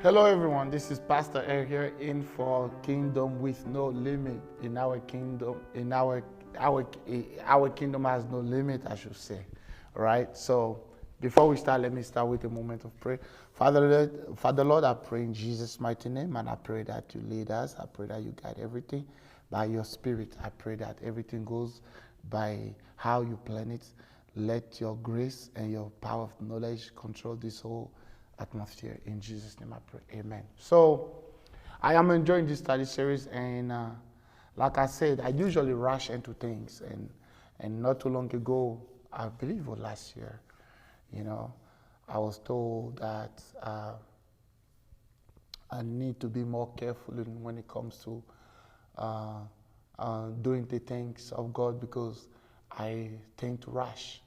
Hello everyone, this is Pastor Eric here in for Kingdom with No Limit. In our kingdom, our kingdom has no limit, I should say. All right. So before we start, let me start with a moment of prayer. Father Lord, I pray in Jesus' mighty name, and I pray that you lead us. I pray that you guide everything by your Spirit. I pray that everything goes by how you plan it. Let your grace and your power of knowledge control this whole atmosphere. In Jesus' name I pray. Amen. So I am enjoying this study series, and like I said, I usually rush into things, and not too long ago, I believe it was last year, I was told that I need to be more careful when it comes to doing the things of God, because I tend to rush,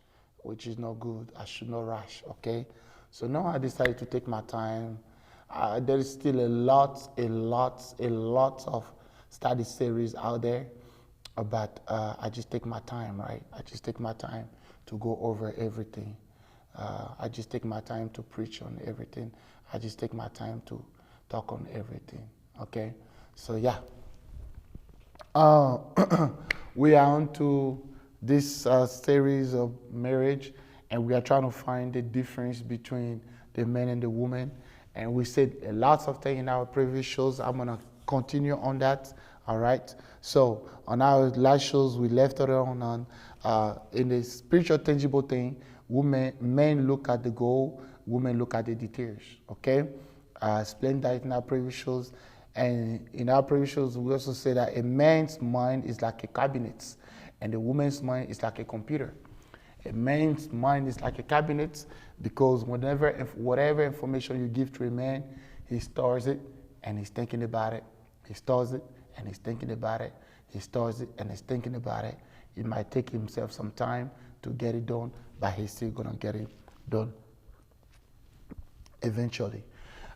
which is not good. I should not rush, okay? So now I decided to take my time. There is still a lot of study series out there, but I just take my time, right? I just take my time to go over everything. I just take my time to preach on everything. I just take my time to talk on everything, okay? So yeah. We are on to this series of marriage, and we are trying to find the difference between the man and the woman. And we said lots of things in our previous shows. I'm going to continue on that, all right? So on our last shows, we left it on in the spiritual tangible thing, men look at the goal, women look at the details, okay? I explained that in our previous shows. And in our previous shows, we also say that a man's mind is like a cabinet, and a woman's mind is like a computer. A man's mind is like a cabinet, because whatever information you give to a man, he stores it and he's thinking about it. He stores it and he's thinking about it. He stores it and he's thinking about it. It might take himself some time to get it done, but he's still going to get it done eventually.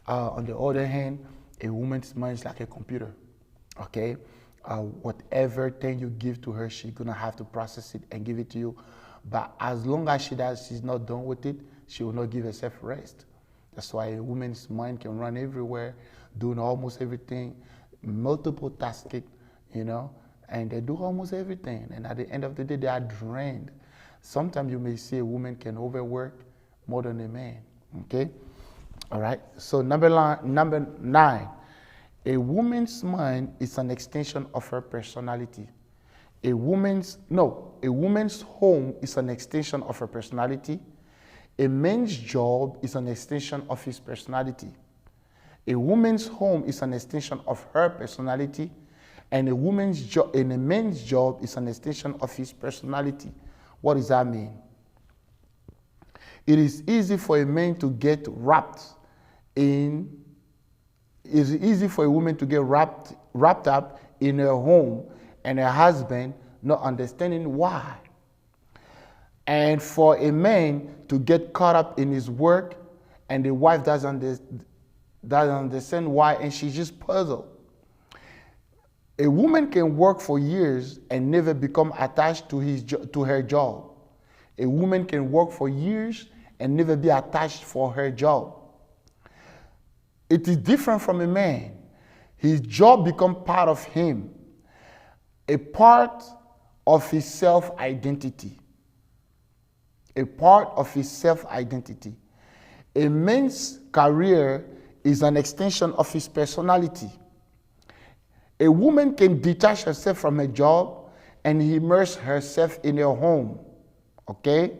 On the other hand, a woman's mind is like a computer, okay? Whatever thing you give to her, she's gonna have to process it and give it to you. But as long as she's not done with it, she will not give herself rest. That's why a woman's mind can run everywhere, doing almost everything, multiple tasking, and they do almost everything. And at the end of the day, they are drained. Sometimes you may see a woman can overwork more than a man, okay? All right, so number nine, a woman's mind is an extension of her personality. A woman's home is an extension of her personality. A man's job is an extension of his personality. A woman's home is an extension of her personality, and a man's job is an extension of his personality. What does that mean? It is easy for a man to get it's easy for a woman to get wrapped up in her home and her husband not understanding why. And for a man to get caught up in his work and the wife doesn't understand why, and she's just puzzled. A woman can work for years and never become attached to her job. A woman can work for years and never be attached for her job. It is different from a man. His job becomes part of him, a part of his self-identity. A part of his self-identity. A man's career is an extension of his personality. A woman can detach herself from her job and immerse herself in her home, okay?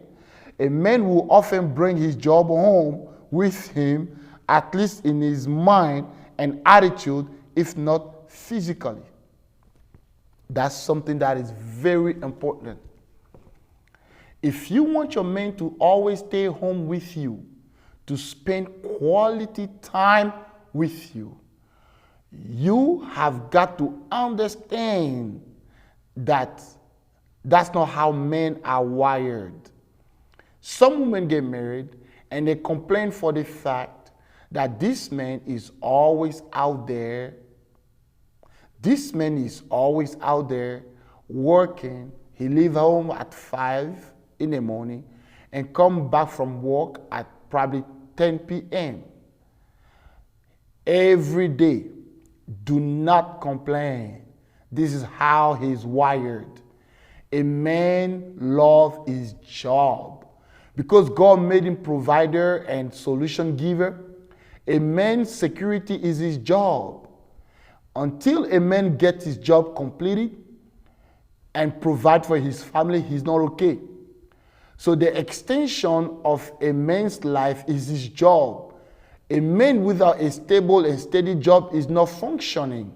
A man will often bring his job home with him, at least in his mind and attitude, if not physically. That's something that is very important. If you want your man to always stay home with you, to spend quality time with you, you have got to understand that that's not how men are wired. Some women get married and they complain for the fact that this man is always out there. This man is always out there working. He leaves home at 5 in the morning and come back from work at probably 10 p.m. every day. Do not complain. This is how he's wired. A man loves his job. Because God made him provider and solution giver, a man's security is his job. Until a man gets his job completed and provide for his family, he's not okay. So the extension of a man's life is his job. A man without a stable and steady job is not functioning.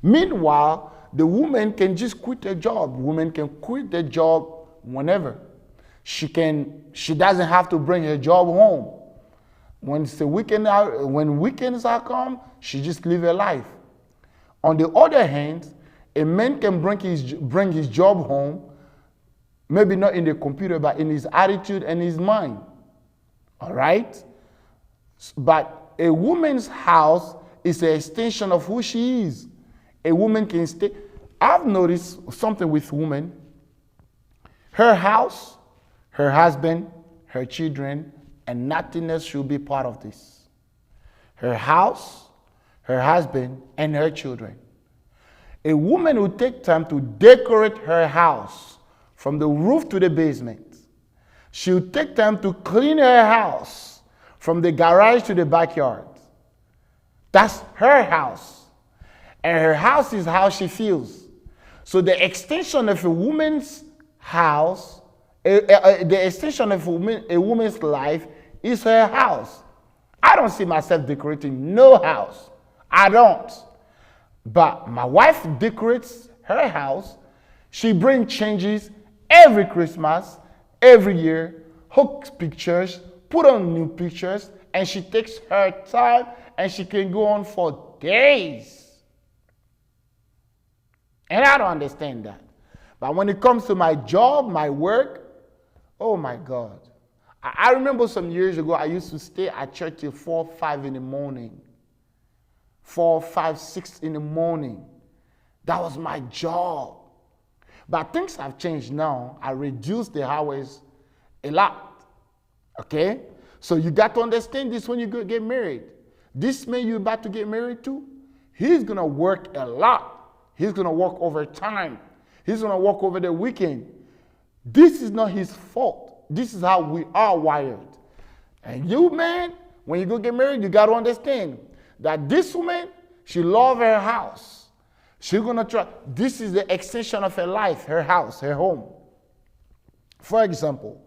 Meanwhile, the woman can just quit her job. Women can quit their job whenever. She doesn't have to bring her job home. When weekends are come, she just live her life. On the other hand, a man can bring his job home, maybe not in the computer, but in his attitude and his mind. All right? But a woman's house is an extension of who she is. A woman can stay. I've noticed something with women. Her house, her husband, her children, and nothing else should be part of this. Her house, her husband, and her children. A woman will take time to decorate her house from the roof to the basement. She'll take time to clean her house from the garage to the backyard. That's her house. And her house is how she feels. So the extension of a woman's house, the extension of a woman's life is her house. I don't see myself decorating no house. I don't. But my wife decorates her house. She brings changes every Christmas, every year, hooks pictures, put on new pictures, and she takes her time, and she can go on for days. And I don't understand that. But when it comes to my job, my work, oh my God. I remember some years ago, I used to stay at church till 4, 5 in the morning. 4, 5, 6 in the morning. That was my job. But things have changed now. I reduced the hours a lot. Okay? So you got to understand this when you get married. This man you're about to get married to, he's going to work a lot. He's going to work overtime. He's going to work over the weekend. This is not his fault. This is how we are wired. And you, man, when you go get married, you got to understand that this woman, she loves her house. She's going to try. This is the extension of her life, her house, her home. For example,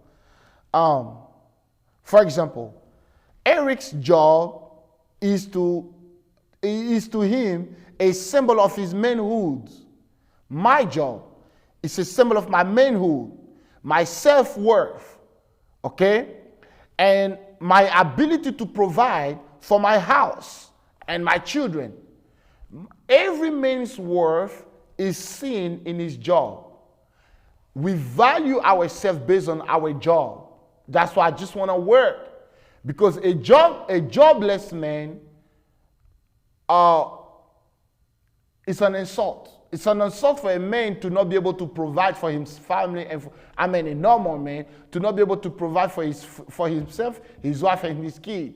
Eric's job is to him a symbol of his manhood. My job is a symbol of my manhood, my self-worth, okay? And my ability to provide for my house and my children. Every man's worth is seen in his job. We value ourselves based on our job. That's why I just want to work. Because a jobless man it's an insult. It's an insult for a man to not be able to provide for his family, and a normal man to not be able to provide for himself, his wife, and his kids.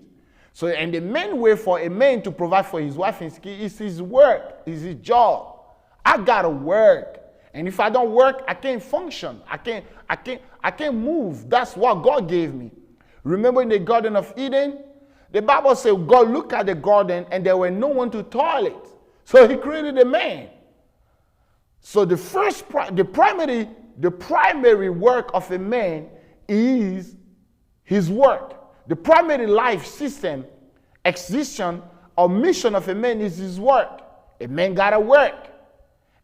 So, and the main way for a man to provide for his wife and his kids is his work, is his job. I gotta work, and if I don't work, I can't function. I can't move. That's what God gave me. Remember in the Garden of Eden, the Bible says God looked at the garden and there were no one to toil it. So he created a man. So the primary work of a man is his work. The primary life system, existence, or mission of a man is his work. A man gotta work.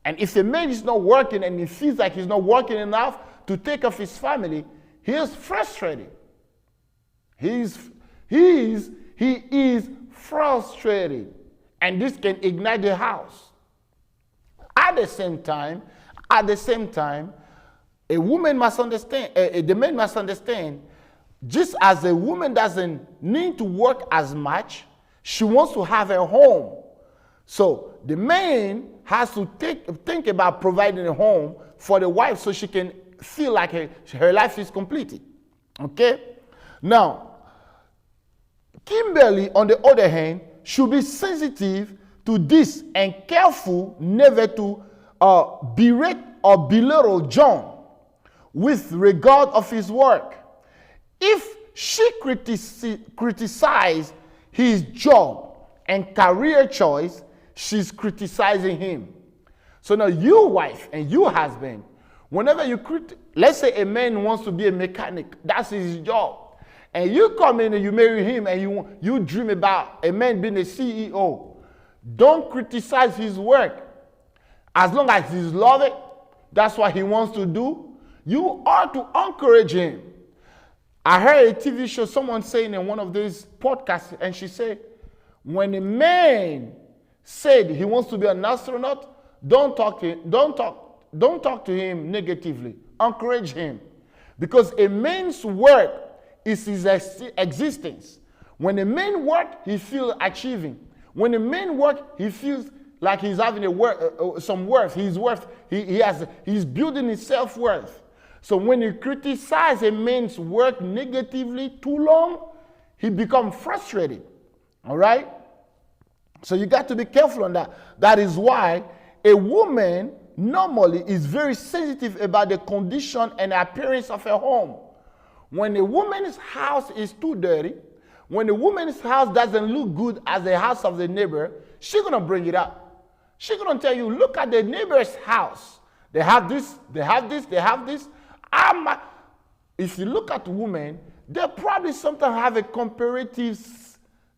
And if a man is not working and he feels like he's not working enough to take care of his family, he is frustrated. He is frustrated. And this can ignite the house. At the same time, a woman must understand, the man must understand, just as a woman doesn't need to work as much, she wants to have a home. So the man has to think about providing a home for the wife so she can feel like her life is completed. Okay? Now, Kimberly, on the other hand, should be sensitive to this and careful never to berate or belittle John with regard of his work. If she criticized his job and career choice, she's criticizing him. So now you wife and you husband, whenever you let's say a man wants to be a mechanic, that's his job. And you come in and you marry him and you dream about a man being a CEO. Don't criticize his work. As long as he's loving it, that's what he wants to do, you are to encourage him. I heard a TV show, someone saying in one of these podcasts, and she said, when a man said he wants to be an astronaut, don't talk to him negatively. Encourage him. Because a man's work is his existence. When a man works, he feels achieving. When a man works, he feels like he's having some worth. He's building his self-worth. So when you criticize a man's work negatively too long, he becomes frustrated. All right? So you got to be careful on that. That is why a woman normally is very sensitive about the condition and appearance of her home. When a woman's house is too dirty, when a woman's house doesn't look good as the house of the neighbor, she's going to bring it up. She's going to tell you, look at the neighbor's house. They have this, they have this, they have this. If you look at women, they probably sometimes have a comparative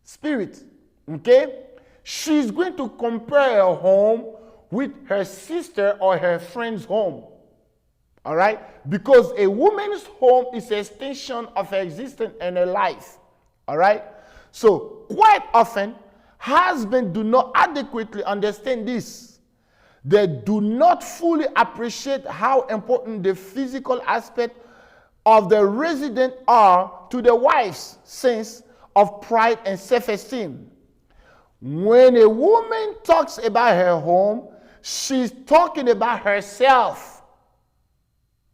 spirit. Okay? She's going to compare her home with her sister or her friend's home. All right? Because a woman's home is an extension of her existence and her life. All right? So, quite often, husbands do not adequately understand this. They do not fully appreciate how important the physical aspect of the resident are to the wife's sense of pride and self-esteem. When a woman talks about her home, she's talking about herself.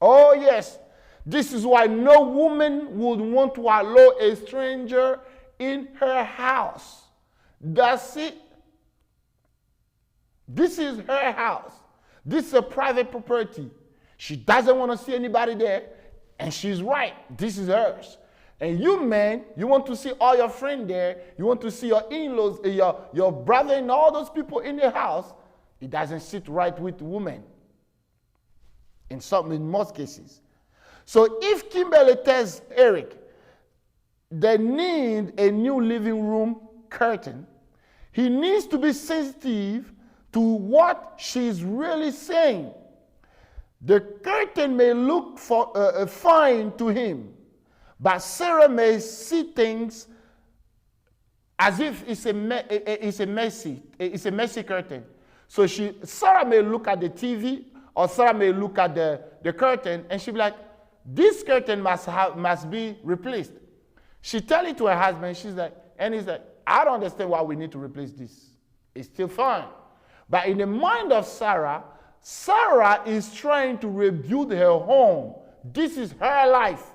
Oh, yes. This is why no woman would want to allow a stranger in her house. That's it. This is her house. This is a private property. She doesn't want to see anybody there, and she's right. This is hers. And you men, you want to see all your friends there. You want to see your in-laws, your brother and all those people in the house. It doesn't sit right with women. In most cases. So if Kimberly tells Eric they need a new living room curtain, he needs to be sensitive to what she's really saying. The curtain may look fine to him, but Sarah may see things as if it's a messy curtain. So Sarah may look at the TV, or Sarah may look at the curtain, and she'll be like, this curtain must be replaced. She tell it to her husband, he's like, I don't understand why we need to replace this. It's still fine. But in the mind of Sarah, Sarah is trying to rebuild her home. This is her life.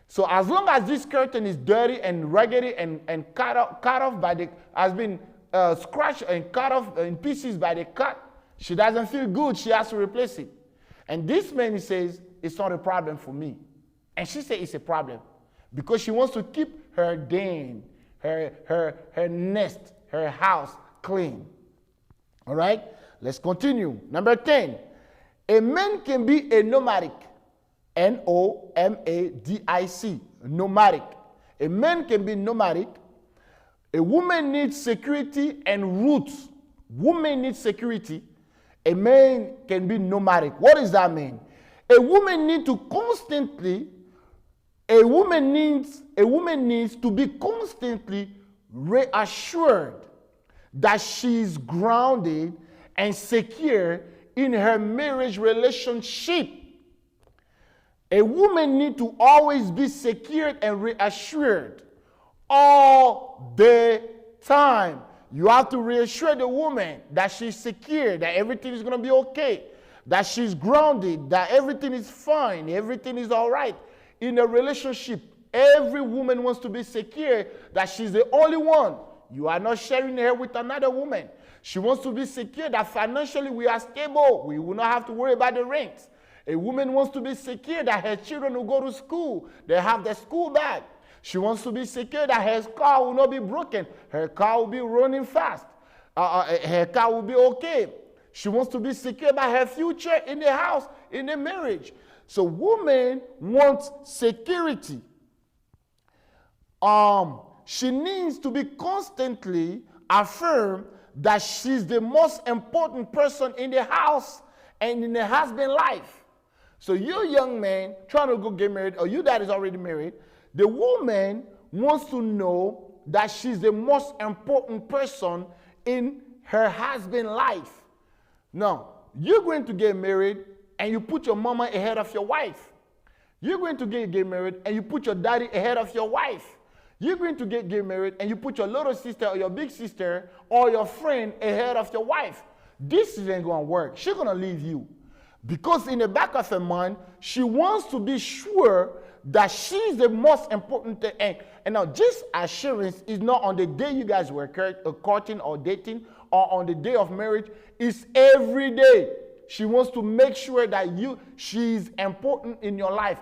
So as long as this curtain is dirty and raggedy and cut off by has been scratched and cut off in pieces by the cut, she doesn't feel good. She has to replace it. And this man says, it's not a problem for me. And she says it's a problem because she wants to keep her den, her nest, her house clean. All right? Let's continue. Number 10. A man can be a nomadic. Nomadic. Nomadic. A man can be nomadic. A woman needs security and roots. Woman needs security. A man can be nomadic. What does that mean? A woman needs to be constantly reassured that she's grounded and secure in her marriage relationship. A woman needs to always be secured and reassured all the time. You have to reassure the woman that she's secure, that everything is going to be okay, that she's grounded, that everything is fine, everything is all right. In a relationship, every woman wants to be secure that she's the only one. You are not sharing her with another woman. She wants to be secure that financially we are stable. We will not have to worry about the rent. A woman wants to be secure that her children will go to school. They have their school bag. She wants to be secure that her car will not be broken. Her car will be running fast. Her car will be okay. She wants to be secure about her future in the house, in the marriage. So woman wants security. She needs to be constantly affirmed that she's the most important person in the house and in the husband's life. So you young man trying to go get married, or you that is already married, the woman wants to know that she's the most important person in her husband's life. Now, you're going to get married and you put your mama ahead of your wife. You're going to get married and you put your daddy ahead of your wife. You're going to get married and you put your little sister or your big sister or your friend ahead of your wife. This isn't going to work. She's going to leave you. Because in the back of her mind, she wants to be sure that she's the most important thing. And now this assurance is not on the day you guys were courting or dating or on the day of marriage. It's every day. She wants to make sure that she's important in your life.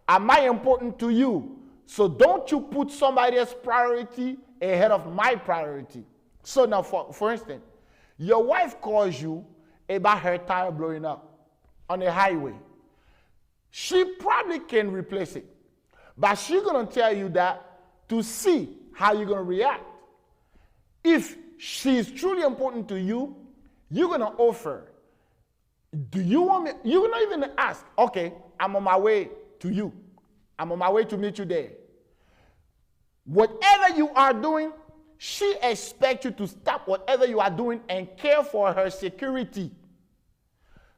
Am I important to you? So don't you put somebody else's priority ahead of my priority. So now, for instance, your wife calls you about her tire blowing up on the highway. She probably can replace it. But she's going to tell you that to see how you're going to react. If she's truly important to you, you're going to offer. Do you want me? You're not even ask, okay, I'm on my way to you. I'm on my way to meet you there. Whatever you are doing, she expects you to stop whatever you are doing and care for her security.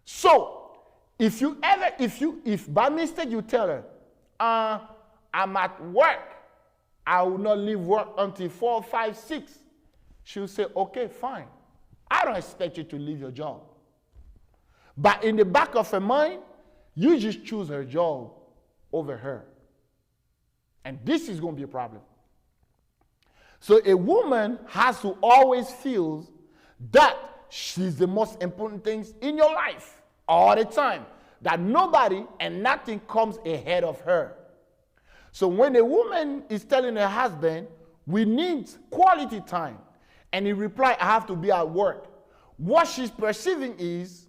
So, if by mistake you tell her, I'm at work, I will not leave work until 4, 5, 6, she'll say, okay, fine. I don't expect you to leave your job. But in the back of her mind, you just choose her job over her. And this is going to be a problem. So a woman has to always feel that she's the most important thing in your life all the time. That nobody and nothing comes ahead of her. So when a woman is telling her husband, we need quality time, and he replies, I have to be at work, what she's perceiving is,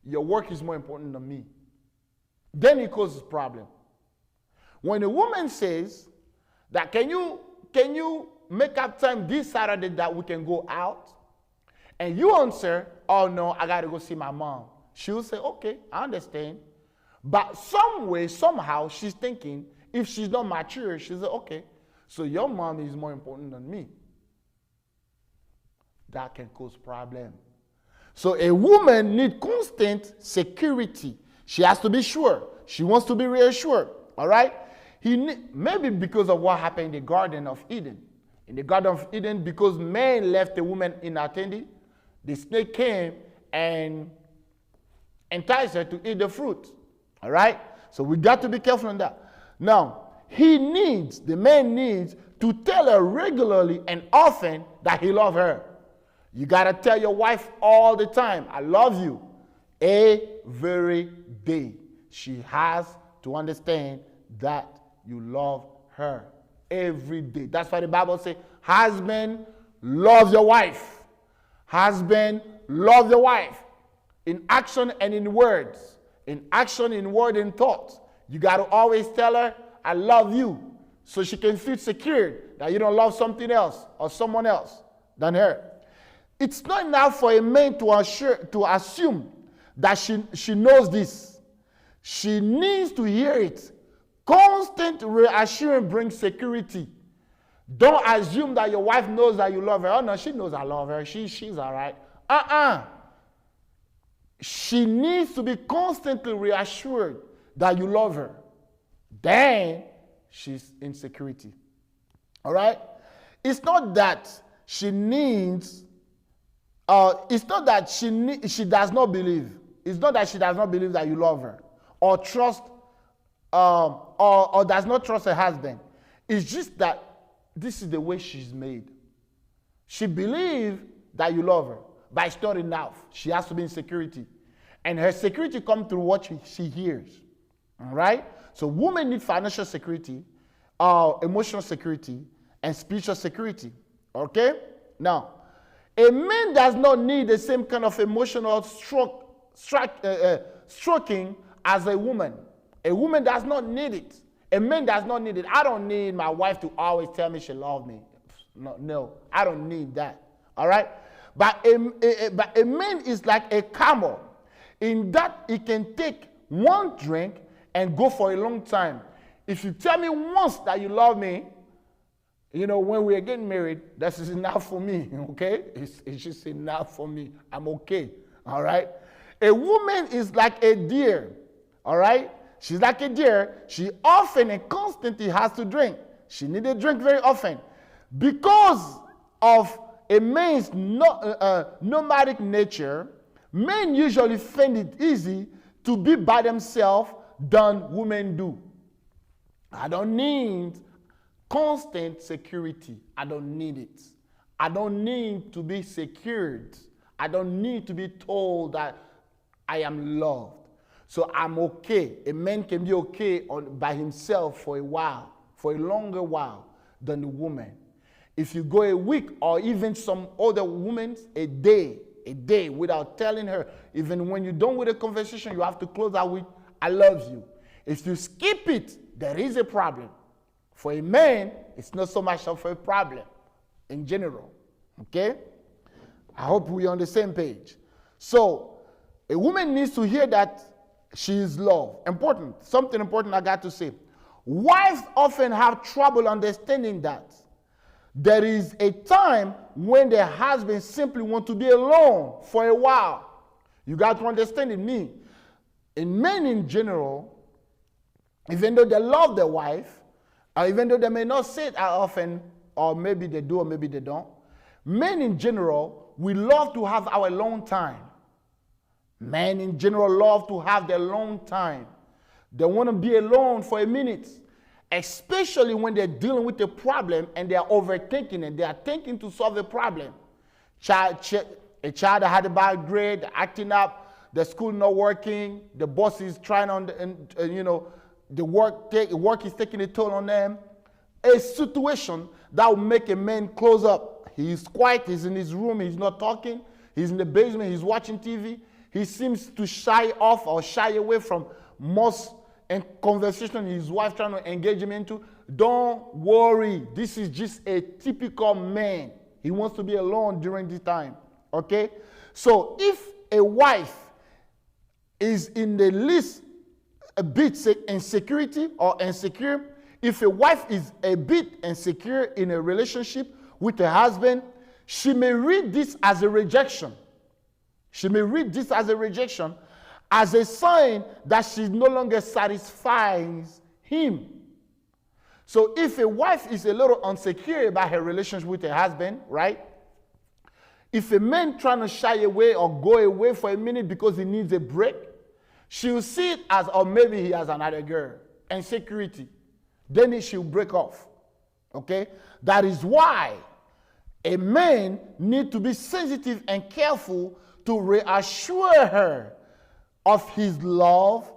your work is more important than me. Then it causes problem. When a woman says that, can you make up time this Saturday that we can go out? And you answer, oh no, I got to go see my mom. She'll say, okay, I understand. But some way, somehow, she's thinking, if she's not mature, she'll say, okay, so your mom is more important than me. That can cause problem. So a woman needs constant security. She has to be sure. She wants to be reassured. All right? Maybe because of what happened in the Garden of Eden. In the Garden of Eden, because man left the woman unattended, the snake came and enticed her to eat the fruit. All right? So we got to be careful on that. Now, the man needs to tell her regularly and often that he loves her. You got to tell your wife all the time, I love you. Every day. She has to understand that you love her. Every day. That's why the Bible says, husband, love your wife. Husband, love your wife. In action and in words. In action, in word, and thought. You got to always tell her, I love you. So she can feel secure that you don't love something else or someone else than her. It's not enough for a man to assume that she knows this. She needs to hear it. Constant reassurance brings security. Don't assume that your wife knows that you love her. Oh no, she knows I love her. She's all right. She needs to be constantly reassured that you love her. Then she's in security. All right? It's not that she needs... it's not that she does not believe. It's not that she does not believe that you love her or trust or does not trust her husband. It's just that this is the way she's made. She believes that you love her, but it's not enough. She has to be in security. And her security comes through what she hears. All right? So women need financial security, emotional security, and spiritual security. Okay? Now, a man does not need the same kind of emotional stroking as a woman. A woman does not need it. A man does not need it. I don't need my wife to always tell me she loves me. No, I don't need that. All right? But a man is like a camel in that he can take one drink and go for a long time. If you tell me once that you love me, when we are getting married, that is enough for me, okay? It's just enough for me. I'm okay, all right? A woman is like a deer, all right? She's like a deer. She often and constantly has to drink. She needs to drink very often. Because of a man's nomadic nature, men usually find it easy to be by themselves than women do. I don't need constant security. I don't need it. I don't need to be secured. I don't need to be told that I am loved. So I'm okay. A man can be okay by himself for a while, for a longer while than a woman. If you go a week or even some other women, a day without telling her, even when you're done with a conversation, you have to close out with, I love you. If you skip it, there is a problem. For a man, it's not so much of a problem in general. Okay? I hope we're on the same page. So, a woman needs to hear that she is loved. Important. Something important I got to say. Wives often have trouble understanding that there is a time when their husband simply want to be alone for a while. You got to understand me. In men in general, even though they love their wife, or even though they may not say it often, or maybe they do or maybe they don't, men in general, we love to have our alone time. Men in general love to have their alone time. They want to be alone for a minute, especially when they're dealing with a problem and they're overthinking and they are thinking to solve a problem. A child that had a bad grade, acting up, the school not working, the boss is trying on, the work is taking a toll on them. A situation that will make a man close up. He's quiet, he's in his room, he's not talking, he's in the basement, he's watching TV. He seems to shy off or shy away from most conversation his wife trying to engage him into. Don't worry. This is just a typical man. He wants to be alone during this time. Okay? So if a wife is in the least a bit insecurity or insecure, if a wife is a bit insecure in a relationship with a husband, she may read this as a rejection. She may read this as a rejection, as a sign that she no longer satisfies him. So if a wife is a little insecure about her relationship with her husband, right? If a man trying to shy away or go away for a minute because he needs a break, she'll see it as, or maybe he has another girl, insecurity. Then she'll break off. Okay? That is why a man needs to be sensitive and careful to reassure her of his love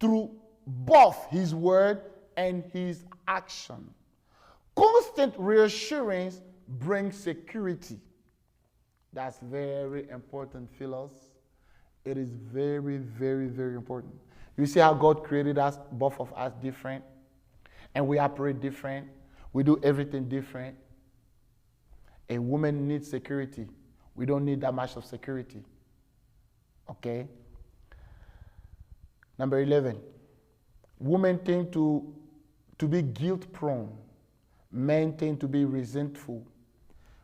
through both his word and his action. Constant reassurance brings security. That's very important, fellows. It is very, very, very important. You see how God created us, both of us different, and we operate different. We do everything different. A woman needs security. We don't need that much of security. Okay? Number 11. Women tend to be guilt-prone. Men tend to be resentful.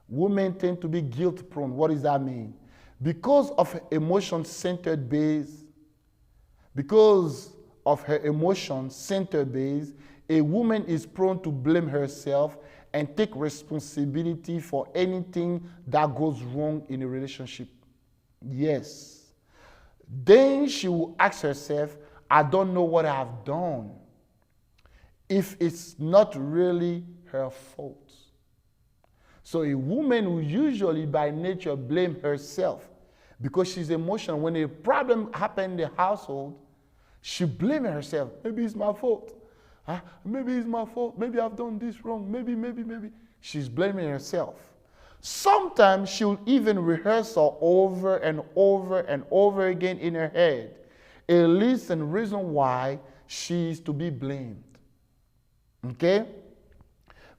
Women tend to be guilt-prone. What does that mean? Because of her emotion-centered base, a woman is prone to blame herself and take responsibility for anything that goes wrong in a relationship. Yes. Then she will ask herself, I don't know what I have done, if it's not really her fault. So a woman will usually by nature blame herself because she's emotional. When a problem happens in the household, she blames herself. Maybe it's my fault. Maybe it's my fault. Maybe I've done this wrong. Maybe. She's blaming herself. Sometimes she'll even rehearse over and over and over again in her head a list and reason why she is to be blamed. Okay?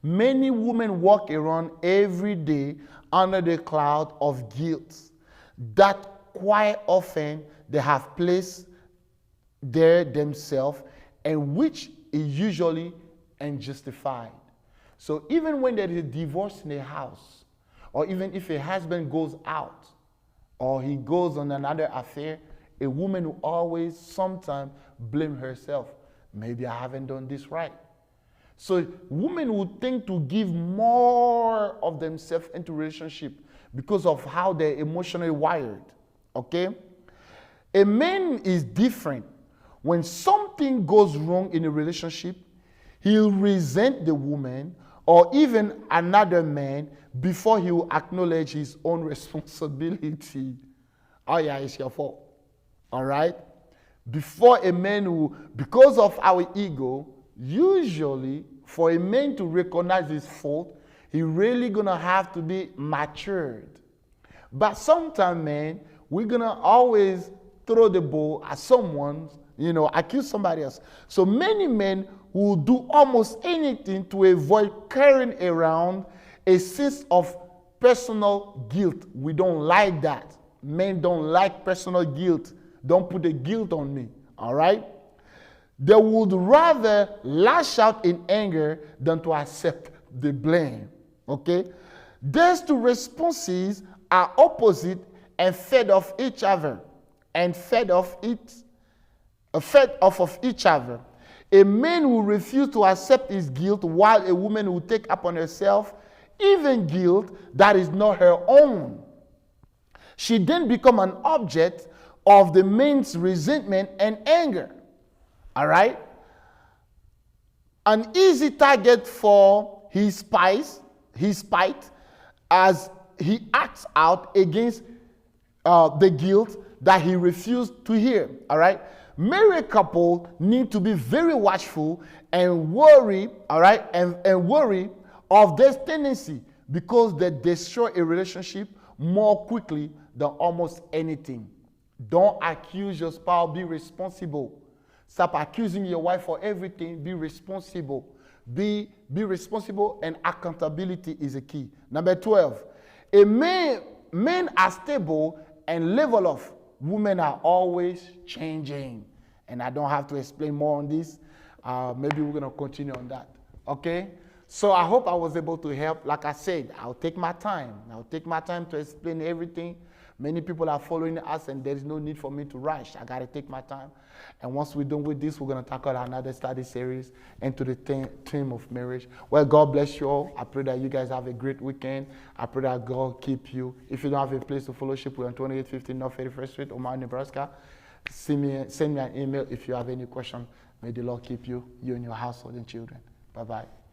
Many women walk around every day under the cloud of guilt that quite often they have placed there themselves and which is usually unjustified. So even when there is a divorce in a house, or even if a husband goes out or he goes on another affair, a woman will always sometimes blame herself. Maybe I haven't done this right. So women would tend to give more of themselves into relationship because of how they're emotionally wired. Okay? A man is different. When something goes wrong in a relationship, he'll resent the woman or even another man before he will acknowledge his own responsibility. Oh yeah, it's your fault. All right? Before a man will, because of our ego, usually for a man to recognize his fault, he really gonna have to be matured. But sometimes, man, we're gonna always throw the ball at someone, accuse somebody else. So many men will do almost anything to avoid carrying around a sense of personal guilt. We don't like that. Men don't like personal guilt. Don't put the guilt on me. All right? They would rather lash out in anger than to accept the blame. Okay? These two responses are opposite and fed off each other. Fed off of each other. A man will refuse to accept his guilt while a woman will take upon herself even guilt that is not her own. She then becomes an object of the man's resentment and anger. All right? An easy target for his spite as he acts out against the guilt that he refused to hear. All right? Married couple need to be very watchful and worry, all right, and worry of this tendency because they destroy a relationship more quickly than almost anything. Don't accuse your spouse. Be responsible. Stop accusing your wife for everything. Be responsible. Be responsible, and accountability is a key. Number 12, men are stable and level of. Women are always changing. And I don't have to explain more on this. Maybe we're going to continue on that. Okay? So I hope I was able to help. Like I said, I'll take my time. I'll take my time to explain everything. Many people are following us, and there is no need for me to rush. I got to take my time. And once we're done with this, we're going to tackle another study series into the theme of marriage. Well, God bless you all. I pray that you guys have a great weekend. I pray that God keep you. If you don't have a place to fellowship, we're on 2815 North 31st Street, Omaha, Nebraska. Send me an email if you have any question. May the Lord keep you and your household and children. Bye-bye.